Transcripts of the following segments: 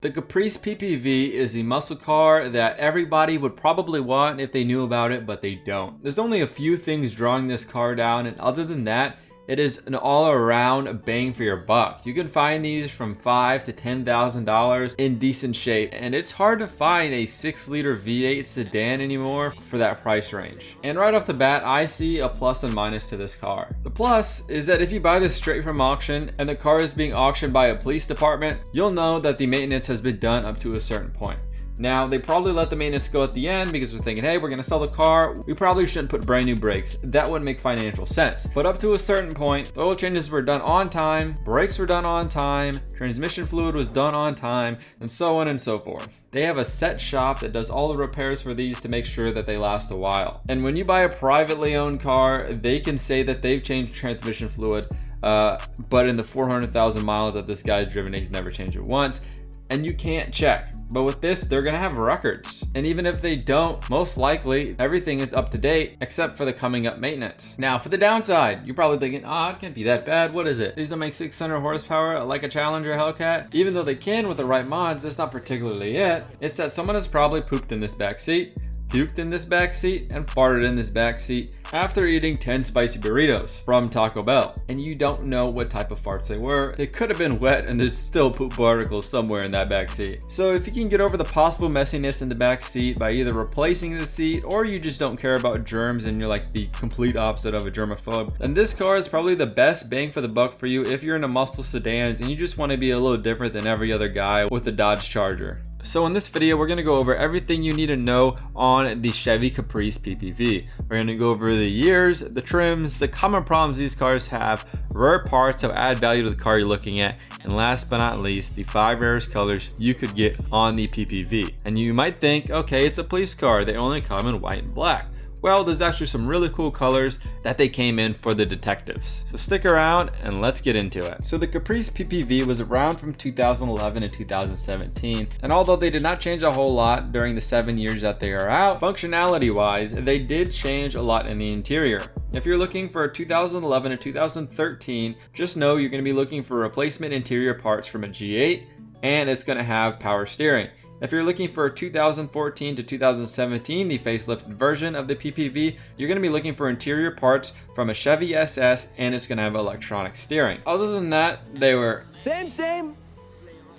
The Caprice PPV is a muscle car that everybody would probably want if they knew about it, but they don't. There's only a few things drawing this car down, and other than that, it is an all-around bang for your buck. You can find these from $5,000 to $10,000 in decent shape, and it's hard to find a 6-liter V8 sedan anymore for that price range. And right off the bat, I see a plus and minus to this car. The plus is that if you buy this straight from auction and the car is being auctioned by a police department, you'll know that the maintenance has been done up to a certain point. Now, they probably let the maintenance go at the end because they're thinking, hey, we're going to sell the car. We probably shouldn't put brand new brakes. That wouldn't make financial sense. But up to a certain point, the oil changes were done on time, brakes were done on time, transmission fluid was done on time, and so on and so forth. They have a set shop that does all the repairs for these to make sure that they last a while. And when you buy a privately owned car, they can say that they've changed transmission fluid, but in the 400,000 miles that this guy's driven, he's never changed it once. And you can't check. But with this, they're gonna have records. And even if they don't, most likely everything is up to date except for the coming up maintenance. Now for the downside, you're probably thinking, it can't be that bad. What is it? These don't make 600 horsepower like a Challenger Hellcat? Even though they can with the right mods, that's not particularly it. It's that someone has probably pooped in this back seat, puked in this back seat, and farted in this back seat after eating 10 spicy burritos from Taco Bell. And you don't know what type of farts they were. They could have been wet and there's still poop particles somewhere in that back seat. So if you can get over the possible messiness in the back seat by either replacing the seat or you just don't care about germs and you're like the complete opposite of a germaphobe, then this car is probably the best bang for the buck for you if you're into muscle sedans and you just want to be a little different than every other guy with a Dodge Charger. So in this video, we're going to go over everything you need to know on the Chevy Caprice PPV. We're going to go over the years, the trims, the common problems these cars have, rare parts that add value to the car you're looking at, and last but not least, the 5 rarest colors you could get on the PPV. And you might think, okay, it's a police car, they only come in white and black. Well, there's actually some really cool colors that they came in for the detectives. So stick around and let's get into it. So the Caprice PPV was around from 2011 to 2017. And although they did not change a whole lot during the 7 years that they are out, functionality wise, they did change a lot in the interior. If you're looking for 2011 to 2013, just know you're going to be looking for replacement interior parts from a G8 and it's going to have power steering. If you're looking for 2014 to 2017, the facelifted version of the PPV, you're going to be looking for interior parts from a Chevy SS and it's going to have electronic steering. Other than that, they were same,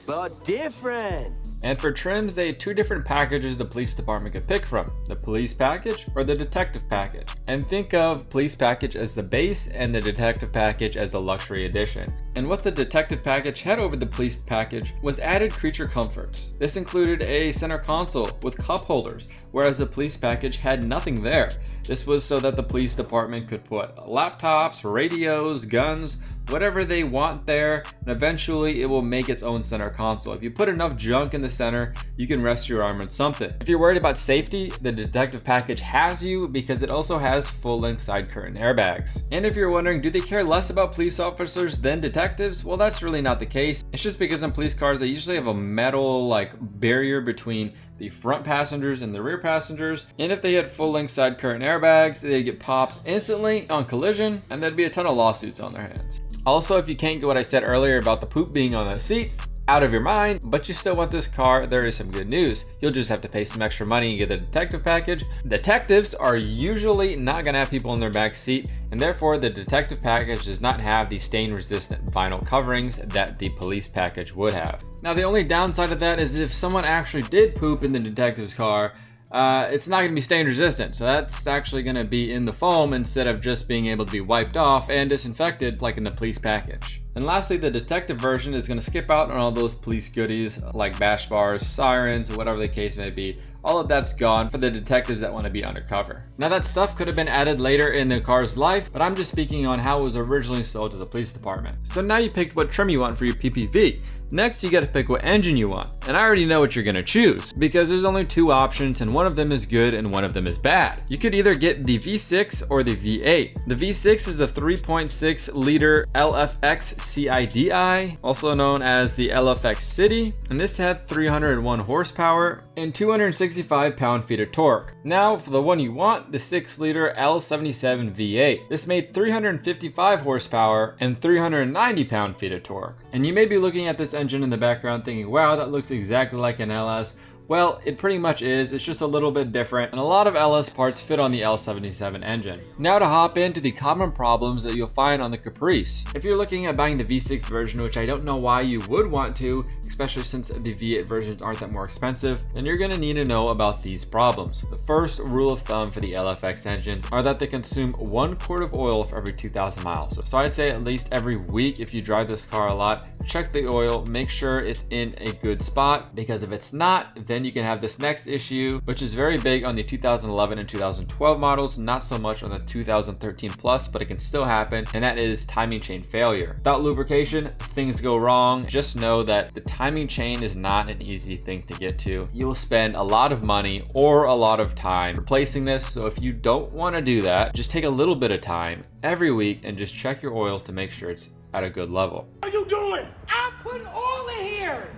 but different. And for trims, they had 2 different packages the police department could pick from, the police package or the detective package. And think of police package as the base and the detective package as a luxury edition. And what the detective package had over the police package was added creature comforts. This included a center console with cup holders, whereas the police package had nothing there. This was so that the police department could put laptops, radios, guns, whatever they want there, and eventually it will make its own center console. If you put enough junk in the center, you can rest your arm on something. If you're worried about safety, the detective package has you because it also has full-length side curtain airbags. And if you're wondering, do they care less about police officers than detectives? Well, that's really not the case. It's just because in police cars, they usually have a metal barrier between the front passengers and the rear passengers. And if they had full-length side curtain airbags, they'd get popped instantly on collision and there'd be a ton of lawsuits on their hands. Also, if you can't get what I said earlier about the poop being on the seats, out of your mind, but you still want this car, there is some good news. You'll just have to pay some extra money and get the detective package. Detectives are usually not going to have people in their back seat, and therefore the detective package does not have the stain resistant vinyl coverings that the police package would have. Now the only downside of that is if someone actually did poop in the detective's car, it's not going to be stain resistant, so that's actually going to be in the foam instead of just being able to be wiped off and disinfected like in the police package. And lastly, the detective version is going to skip out on all those police goodies like bash bars, sirens, whatever the case may be. All of that's gone for the detectives that want to be undercover. Now that stuff could have been added later in the car's life, but I'm just speaking on how it was originally sold to the police department. So now you picked what trim you want for your PPV. Next, you got to pick what engine you want. And I already know what you're going to choose because there's only 2 options and one of them is good and one of them is bad. You could either get the V6 or the V8. The V6 is the 3.6 liter LFX CIDI, also known as the LFX City, and this had 301 horsepower and 265 pound-feet of torque. Now for the one you want, the 6-liter L77 V8. This made 355 horsepower and 390 pound-feet of torque. And you may be looking at this engine in the background thinking, wow, that looks exactly like an LS. Well, it pretty much is. It's just a little bit different, and a lot of LS parts fit on the L77 engine. Now to hop into the common problems that you'll find on the Caprice. If you're looking at buying the V6 version, which I don't know why you would want to, especially since the V8 versions aren't that more expensive, then you're gonna need to know about these problems. The first rule of thumb for the LFX engines are that they consume 1 quart of oil for every 2,000 miles. So I'd say at least every week, if you drive this car a lot, check the oil, make sure it's in a good spot, because if it's not, then you can have this next issue, which is very big on the 2011 and 2012 models, not so much on the 2013 plus, but it can still happen, and that is timing chain failure. Without lubrication, things go wrong. Just know that the timing chain is not an easy thing to get to. You'll spend a lot of money or a lot of time replacing this, so if you don't want to do that, just take a little bit of time every week and just check your oil to make sure it's at a good level. What are you doing? I'm putting oil in here.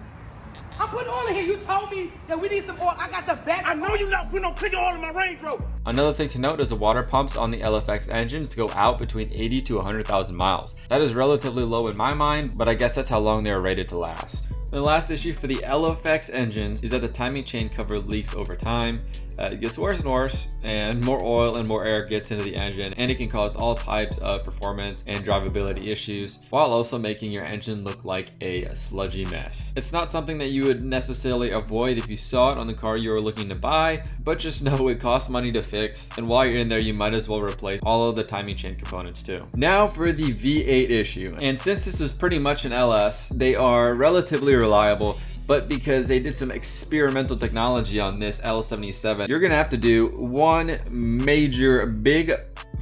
I'm putting oil in here. You told me that we need some oil. I got the best. I know you're not putting no clean oil in my Range Rover. Another thing to note is the water pumps on the LFX engines go out between 80 to 100,000 miles. That is relatively low in my mind, but I guess that's how long they are rated to last. The last issue for the LFX engines is that the timing chain cover leaks over time. It gets worse and worse, and more oil and more air gets into the engine, and it can cause all types of performance and drivability issues, while also making your engine look like a sludgy mess. It's not something that you would necessarily avoid if you saw it on the car you were looking to buy, but just know it costs money to fix, and while you're in there, you might as well replace all of the timing chain components too. Now for the V8 issue, and since this is pretty much an LS, they are relatively reliable, but because they did some experimental technology on this L77, you're gonna have to do one major big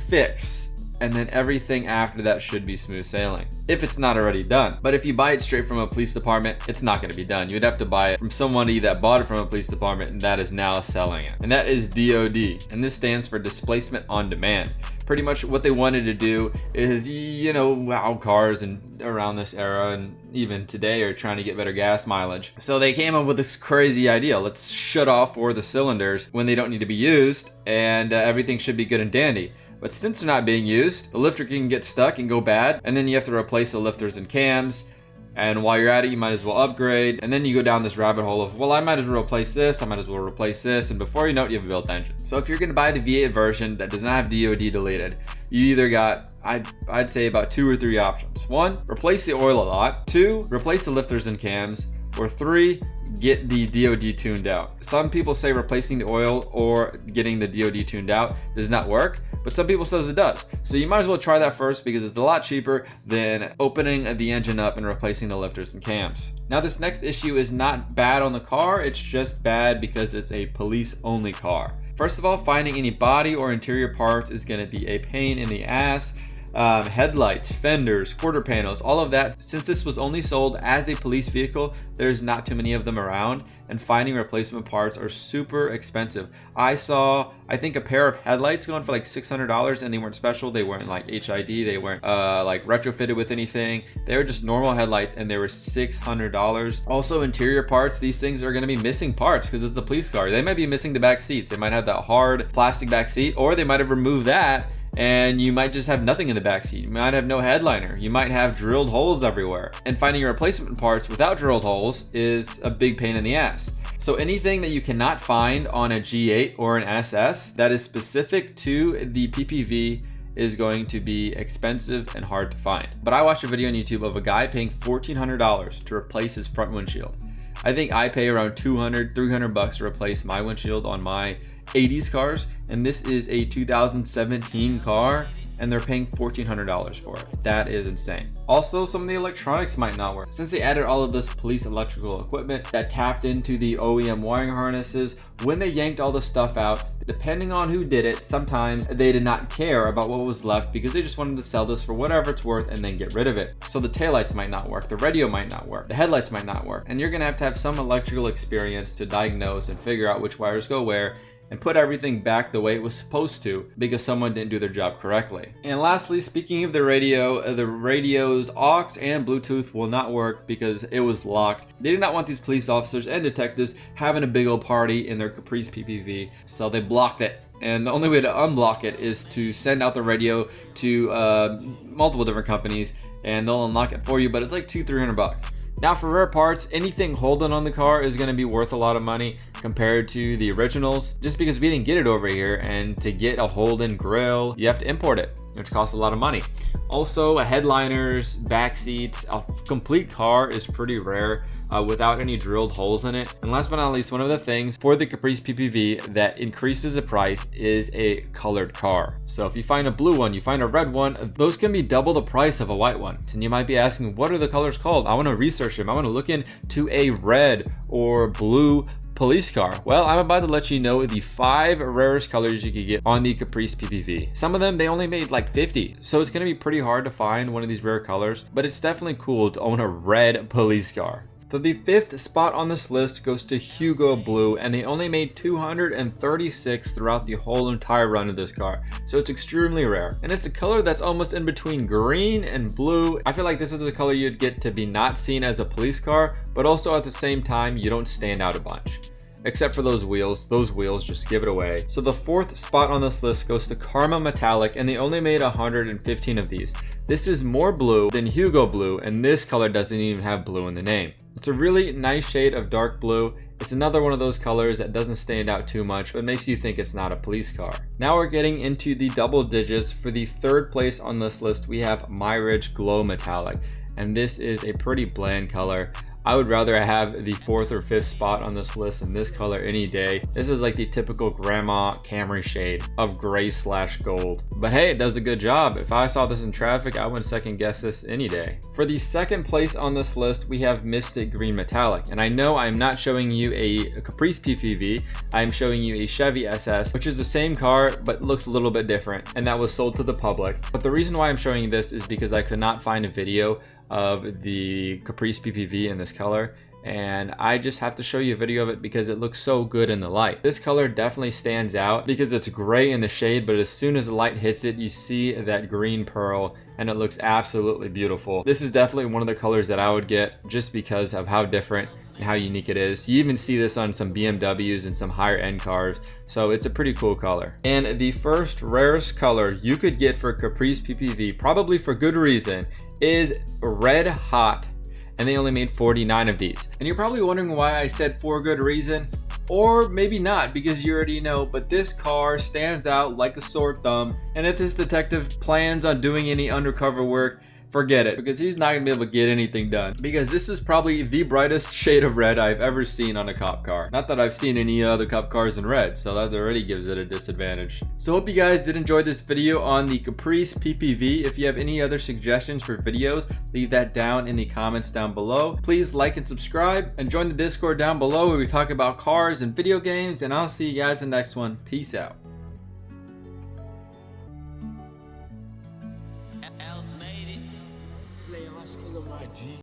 fix, and then everything after that should be smooth sailing, if it's not already done. But if you buy it straight from a police department, it's not gonna be done. You'd have to buy it from somebody that bought it from a police department and that is now selling it. And that is DOD, and this stands for Displacement on Demand. Pretty much what they wanted to do is, you know, wow, cars and around this era and even today are trying to get better gas mileage. So they came up with this crazy idea. Let's shut off 4 of the cylinders when they don't need to be used, and everything should be good and dandy. But since they're not being used, the lifter can get stuck and go bad, and then you have to replace the lifters and cams. And while you're at it, you might as well upgrade. And then you go down this rabbit hole of, well, I might as well replace this, I might as well replace this. And before you know it, you have a built engine. So if you're gonna buy the V8 version that does not have DOD deleted, you either got, I'd say about 2 or 3 options. 1, replace the oil a lot. 2, replace the lifters and cams. Or 3, get the DOD tuned out. Some people say replacing the oil or getting the DOD tuned out does not work, but some people says it does. So you might as well try that first, because it's a lot cheaper than opening the engine up and replacing the lifters and cams. Now this next issue is not bad on the car, it's just bad because it's a police only car. First of all, finding any body or interior parts is going to be a pain in the ass. Headlights, fenders, quarter panels, all of that. Since this was only sold as a police vehicle, there's not too many of them around, and finding replacement parts are super expensive. I saw, I think, a pair of headlights going for like $600, and they weren't special. They weren't like HID. They weren't like retrofitted with anything. They were just normal headlights, and they were $600. Also, interior parts. These things are going to be missing parts because it's a police car. They might be missing the back seats. They might have that hard plastic back seat, or they might have removed that, and you might just have nothing in the backseat. You might have no headliner. You might have drilled holes everywhere. And finding replacement parts without drilled holes is a big pain in the ass. So anything that you cannot find on a G8 or an SS that is specific to the PPV is going to be expensive and hard to find. But I watched a video on YouTube of a guy paying $1,400 to replace his front windshield. I think I pay around $200, $300 to replace my windshield on my 80s cars, and this is a 2017 car, and they're paying $1,400 for it. That is insane. Also, some of the electronics might not work. Since they added all of this police electrical equipment that tapped into the OEM wiring harnesses, when they yanked all the stuff out, depending on who did it, sometimes they did not care about what was left because they just wanted to sell this for whatever it's worth and then get rid of it. So the taillights might not work, the radio might not work, the headlights might not work, and you're gonna have to have some electrical experience to diagnose and figure out which wires go where and put everything back the way it was supposed to because someone didn't do their job correctly. And lastly, speaking of the radio's aux and Bluetooth will not work because it was locked. They did not want these police officers and detectives having a big old party in their Caprice PPV, so they blocked it. And the only way to unblock it is to send out the radio to multiple different companies, and they'll unlock it for you, but it's like $200-300. Now for rare parts, anything Holden on the car is going to be worth a lot of money compared to the originals, just because we didn't get it over here, and to get a Holden grill, you have to import it, which costs a lot of money. Also, headliners, back seats, a complete car is pretty rare without any drilled holes in it. And last but not least, one of the things for the Caprice PPV that increases the price is a colored car. So if you find a blue one, you find a red one, those can be double the price of a white one. And you might be asking, what are the colors called? I want to research them. I want to look into a red or blue police car. Well, I'm about to let you know the 5 rarest colors you could get on the Caprice PPV. Some of them, they only made like 50, so it's going to be pretty hard to find one of these rare colors, but it's definitely cool to own a red police car. So the 5th spot on this list goes to Hugo Blue, and they only made 236 throughout the whole entire run of this car. So it's extremely rare. And it's a color that's almost in between green and blue. I feel like this is a color you'd get to be not seen as a police car, but also at the same time, you don't stand out a bunch. Except for those wheels just give it away. So the 4th spot on this list goes to Karma Metallic, and they only made 115 of these. This is more blue than Hugo Blue, and this color doesn't even have blue in the name. It's a really nice shade of dark blue. It's another one of those colors that doesn't stand out too much, but makes you think it's not a police car. Now we're getting into the double digits. For the 3rd place on this list, we have Myridge Glow Metallic, and this is a pretty bland color. I would rather have the 4th or 5th spot on this list in this color any day. This is like the typical grandma Camry shade of gray/gold. But hey, it does a good job. If I saw this in traffic, I wouldn't second guess this any day. For the 2nd place on this list, we have Mystic Green Metallic. And I know I'm not showing you a Caprice PPV, I'm showing you a Chevy SS, which is the same car, but looks a little bit different. And that was sold to the public. But the reason why I'm showing you this is because I could not find a video of the Caprice PPV in this color, and I just have to show you a video of it because it looks so good in the light. This color definitely stands out because it's gray in the shade, but as soon as the light hits it, you see that green pearl, and it looks absolutely beautiful. This is definitely one of the colors that I would get just because of how different and how unique it is. You even see this on some BMWs and some higher end cars, so it's a pretty cool color. And the first rarest color you could get for Caprice PPV, probably for good reason, is Red Hot, and they only made 49 of these. And you're probably wondering why I said for good reason, or maybe not because you already know, but this car stands out like a sore thumb, and if this detective plans on doing any undercover work, forget it, because he's not gonna be able to get anything done, because this is probably the brightest shade of red I've ever seen on a cop car. Not that I've seen any other cop cars in red, so that already gives it a disadvantage. So hope you guys did enjoy this video on the Caprice PPV. If you have any other suggestions for videos, leave that down in the comments down below. Please like and subscribe, and join the Discord down below where we talk about cars and video games, and I'll see you guys in the next one. Peace out.